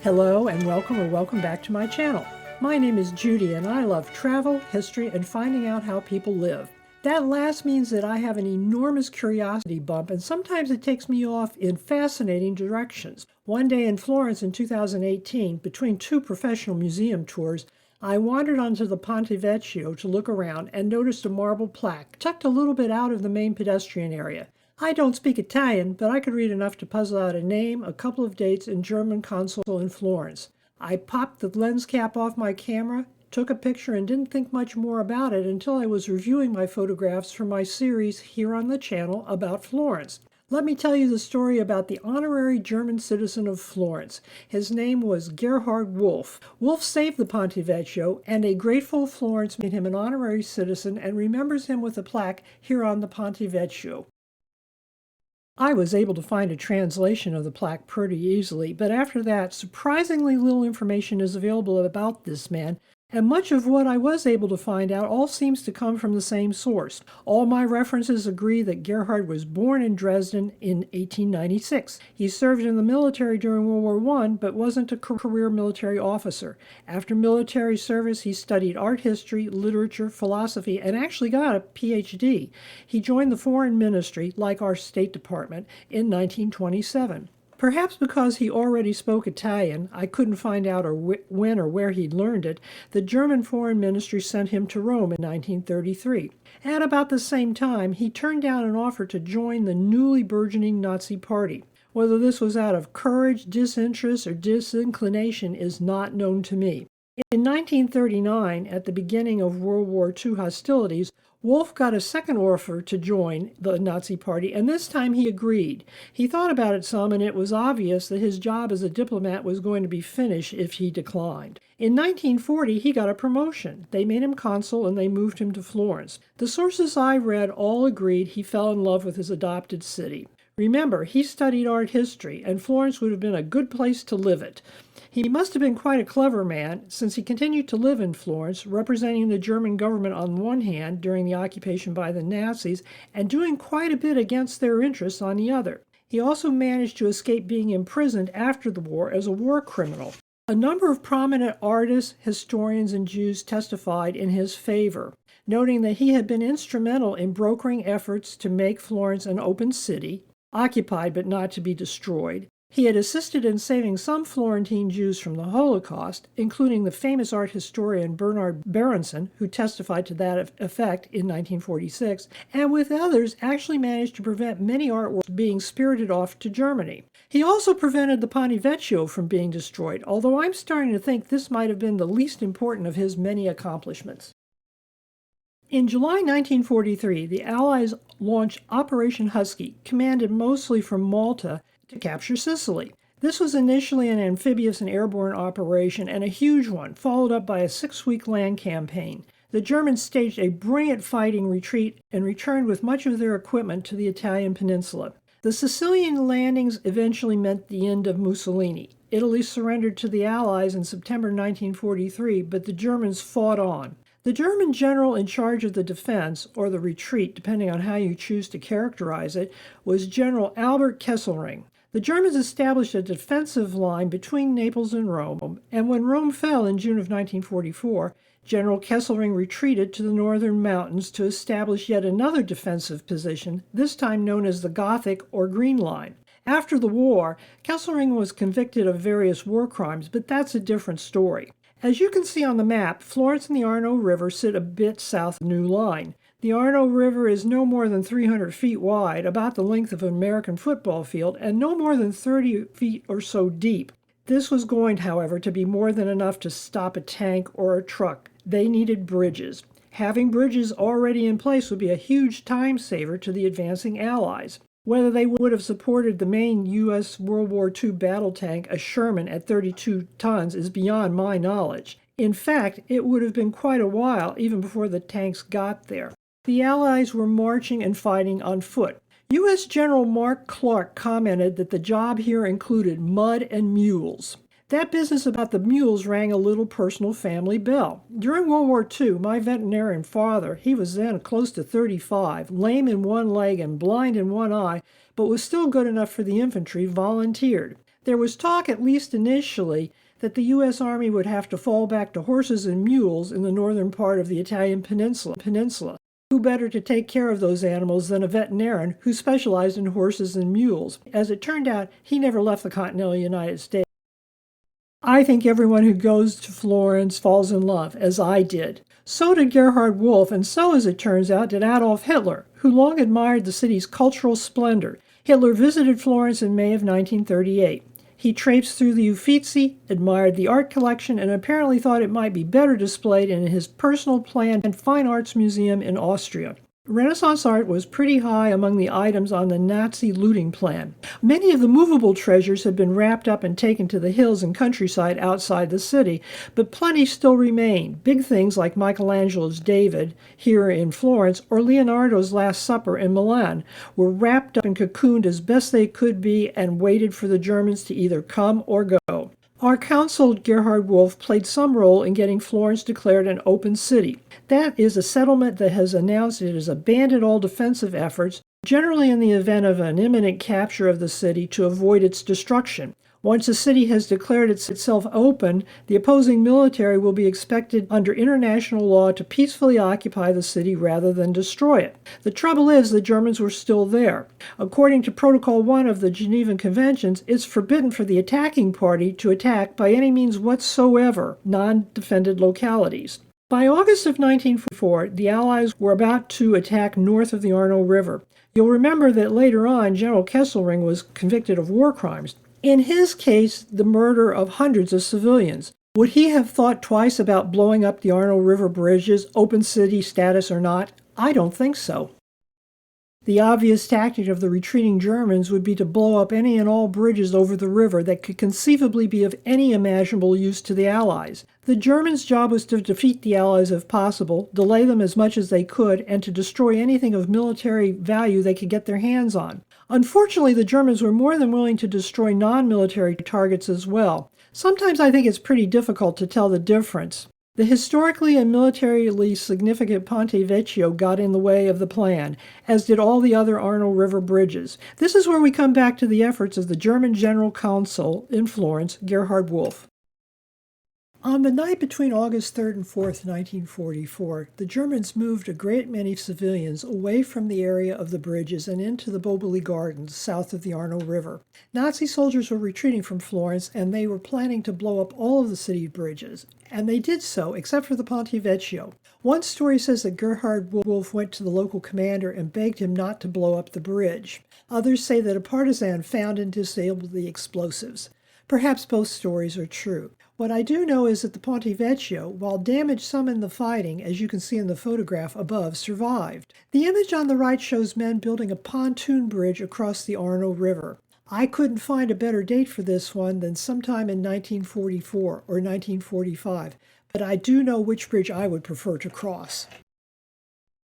Hello and welcome back to my channel. My name is Judy and I love travel, history, and finding out how people live. That last means that I have an enormous curiosity bump, and sometimes it takes me off in fascinating directions. One day in Florence in 2018, between two professional museum tours, I wandered onto the Ponte Vecchio to look around and noticed a marble plaque tucked a little bit out of the main pedestrian area. I don't speak Italian, but I could read enough to puzzle out a name, a couple of dates, and German consul in Florence. I popped the lens cap off my camera, took a picture, and didn't think much more about it until I was reviewing my photographs for my series here on the channel about Florence. Let me tell you the story about the honorary German citizen of Florence. His name was Gerhard Wolf. Wolf saved the Ponte Vecchio, and a grateful Florence made him an honorary citizen and remembers him with a plaque here on the Ponte Vecchio. I was able to find a translation of the plaque pretty easily, but after that, surprisingly little information is available about this man, and much of what I was able to find out all seems to come from the same source. All my references agree that Gerhard was born in Dresden in 1896. He served in the military during World War I, but wasn't a career military officer. After military service, he studied art history, literature, philosophy, and actually got a PhD. He joined the foreign ministry, like our State Department, in 1927. Perhaps because he already spoke Italian, I couldn't find out when or where he'd learned it, the German Foreign Ministry sent him to Rome in 1933. At about the same time, he turned down an offer to join the newly burgeoning Nazi Party. Whether this was out of courage, disinterest, or disinclination is not known to me. In 1939, at the beginning of World War II hostilities, Wolf got a second offer to join the Nazi Party, and this time he agreed. He thought about it some, and it was obvious that his job as a diplomat was going to be finished if he declined. In 1940, he got a promotion. They made him consul, and they moved him to Florence. The sources I read all agreed he fell in love with his adopted city. Remember, he studied art history, and Florence would have been a good place to live it. He must have been quite a clever man, since he continued to live in Florence, representing the German government on one hand during the occupation by the Nazis, and doing quite a bit against their interests on the other. He also managed to escape being imprisoned after the war as a war criminal. A number of prominent artists, historians, and Jews testified in his favor, noting that he had been instrumental in brokering efforts to make Florence an open city, occupied but not to be destroyed. He had assisted in saving some Florentine Jews from the Holocaust, including the famous art historian Bernard Berenson, who testified to that effect in 1946, and with others actually managed to prevent many artworks being spirited off to Germany. He also prevented the Ponte Vecchio from being destroyed, although I'm starting to think this might have been the least important of his many accomplishments. In July 1943, the Allies launched Operation Husky, commanded mostly from Malta, to capture Sicily. This was initially an amphibious and airborne operation, and a huge one, followed up by a 6-week land campaign. The Germans staged a brilliant fighting retreat and returned with much of their equipment to the Italian peninsula. The Sicilian landings eventually meant the end of Mussolini. Italy surrendered to the Allies in September 1943, but the Germans fought on. The German general in charge of the defense, or the retreat, depending on how you choose to characterize it, was General Albert Kesselring. The Germans established a defensive line between Naples and Rome, and when Rome fell in June of 1944, General Kesselring retreated to the northern mountains to establish yet another defensive position, this time known as the Gothic or Green Line. After the war, Kesselring was convicted of various war crimes, but that's a different story. As you can see on the map, Florence and the Arno River sit a bit south of the new line. The Arno River is no more than 300 feet wide, about the length of an American football field, and no more than 30 feet or so deep. This was going, however, to be more than enough to stop a tank or a truck. They needed bridges. Having bridges already in place would be a huge time saver to the advancing Allies. Whether they would have supported the main U.S. World War II battle tank, a Sherman at 32 tons, is beyond my knowledge. In fact, it would have been quite a while even before the tanks got there. The Allies were marching and fighting on foot. U.S. General Mark Clark commented that the job here included mud and mules. That business about the mules rang a little personal family bell. During World War II, my veterinarian father, he was then close to 35, lame in one leg and blind in one eye, but was still good enough for the infantry, volunteered. There was talk, at least initially, that the U.S. Army would have to fall back to horses and mules in the northern part of the Italian peninsula. Who better to take care of those animals than a veterinarian who specialized in horses and mules? As it turned out, he never left the continental United States. I think everyone who goes to Florence falls in love, as I did. So did Gerhard Wolf, and so, as it turns out, did Adolf Hitler, who long admired the city's cultural splendor. Hitler visited Florence in May of 1938. He traipsed through the Uffizi, admired the art collection, and apparently thought it might be better displayed in his personal planned and fine arts museum in Austria. Renaissance art was pretty high among the items on the Nazi looting plan. Many of the movable treasures had been wrapped up and taken to the hills and countryside outside the city, but plenty still remained. Big things like Michelangelo's David here in Florence or Leonardo's Last Supper in Milan were wrapped up and cocooned as best they could be and waited for the Germans to either come or go. Our consul, Gerhard Wolf, played some role in getting Florence declared an open city. That is a settlement that has announced it has abandoned all defensive efforts, generally in the event of an imminent capture of the city to avoid its destruction. Once the city has declared itself open, the opposing military will be expected under international law to peacefully occupy the city rather than destroy it. The trouble is the Germans were still there. According to Protocol 1 of the Genevan Conventions, it's forbidden for the attacking party to attack by any means whatsoever non-defended localities. By August of 1944, the Allies were about to attack north of the Arno River. You'll remember that later on, General Kesselring was convicted of war crimes. In his case, the murder of hundreds of civilians. Would he have thought twice about blowing up the Arno River bridges, open city status or not? I don't think so. The obvious tactic of the retreating Germans would be to blow up any and all bridges over the river that could conceivably be of any imaginable use to the Allies. The Germans' job was to defeat the Allies if possible, delay them as much as they could, and to destroy anything of military value they could get their hands on. Unfortunately, the Germans were more than willing to destroy non-military targets as well. Sometimes I think it's pretty difficult to tell the difference. The historically and militarily significant Ponte Vecchio got in the way of the plan, as did all the other Arno River bridges. This is where we come back to the efforts of the German General Consul in Florence, Gerhard Wolf. On the night between August 3rd and 4th, 1944, the Germans moved a great many civilians away from the area of the bridges and into the Boboli Gardens south of the Arno River. Nazi soldiers were retreating from Florence, and they were planning to blow up all of the city bridges. And they did so, except for the Ponte Vecchio. One story says that Gerhard Wolf went to the local commander and begged him not to blow up the bridge. Others say that a partisan found and disabled the explosives. Perhaps both stories are true. What I do know is that the Ponte Vecchio, while damaged some in the fighting, as you can see in the photograph above, survived. The image on the right shows men building a pontoon bridge across the Arno River. I couldn't find a better date for this one than sometime in 1944 or 1945, but I do know which bridge I would prefer to cross.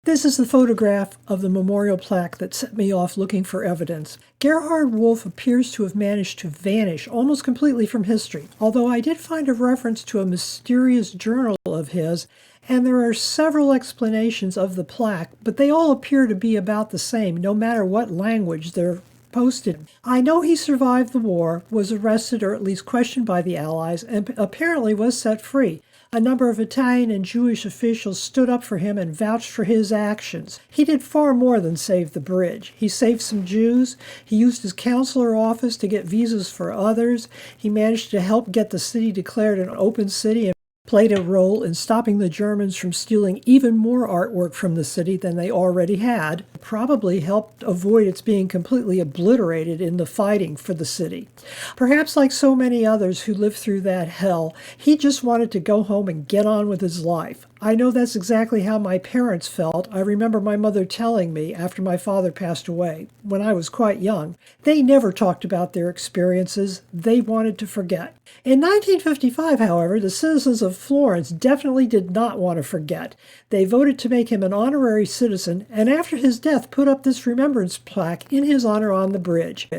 This is the photograph of the memorial plaque that set me off looking for evidence. Gerhard Wolf appears to have managed to vanish almost completely from history, although I did find a reference to a mysterious journal of his, and there are several explanations of the plaque, but they all appear to be about the same, no matter what language they're posted. I know he survived the war, was arrested or at least questioned by the Allies, and apparently was set free. A number of Italian and Jewish officials stood up for him and vouched for his actions. He did far more than save the bridge. He saved some Jews. He used his consular office to get visas for others. He managed to help get the city declared an open city and played a role in stopping the Germans from stealing even more artwork from the city than they already had. Probably helped avoid its being completely obliterated in the fighting for the city. Perhaps like so many others who lived through that hell, he just wanted to go home and get on with his life. I know that's exactly how my parents felt. I remember my mother telling me after my father passed away, when I was quite young. They never talked about their experiences. They wanted to forget. In 1955, however, the citizens of Florence definitely did not want to forget. They voted to make him an honorary citizen, and after his death put up this remembrance plaque in his honor on the bridge.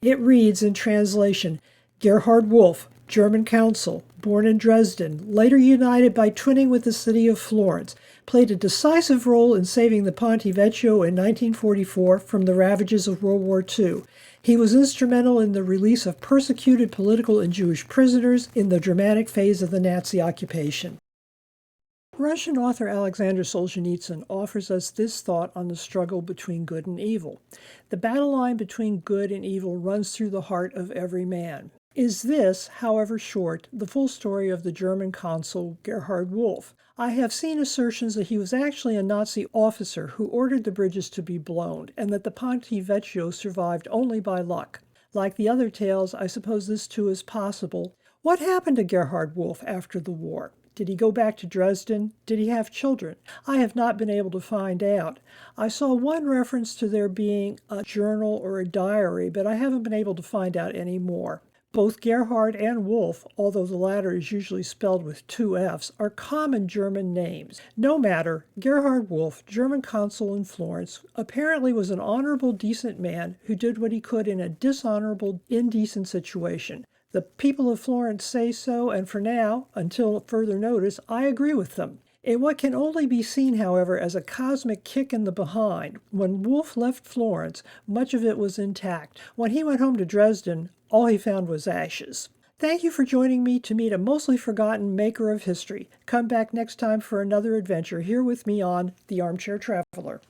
It reads in translation, Gerhard Wolf, German Consul, born in Dresden, later united by twinning with the city of Florence, played a decisive role in saving the Ponte Vecchio in 1944 from the ravages of World War II. He was instrumental in the release of persecuted political and Jewish prisoners in the dramatic phase of the Nazi occupation. Russian author Alexander Solzhenitsyn offers us this thought on the struggle between good and evil. The battle line between good and evil runs through the heart of every man. Is this, however short, the full story of the German consul Gerhard Wolf? I have seen assertions that he was actually a Nazi officer who ordered the bridges to be blown, and that the Ponte Vecchio survived only by luck. Like the other tales, I suppose this too is possible. What happened to Gerhard Wolf after the war? Did he go back to Dresden? Did he have children? I have not been able to find out. I saw one reference to there being a journal or a diary, but I haven't been able to find out any more. Both Gerhard and Wolf, although the latter is usually spelled with two F's, are common German names. No matter, Gerhard Wolf, German consul in Florence, apparently was an honorable, decent man who did what he could in a dishonorable, indecent situation. The people of Florence say so, and for now, until further notice, I agree with them. In what can only be seen, however, as a cosmic kick in the behind, when Wolf left Florence, much of it was intact. When he went home to Dresden, all he found was ashes. Thank you for joining me to meet a mostly forgotten maker of history. Come back next time for another adventure here with me on The Armchair Traveler.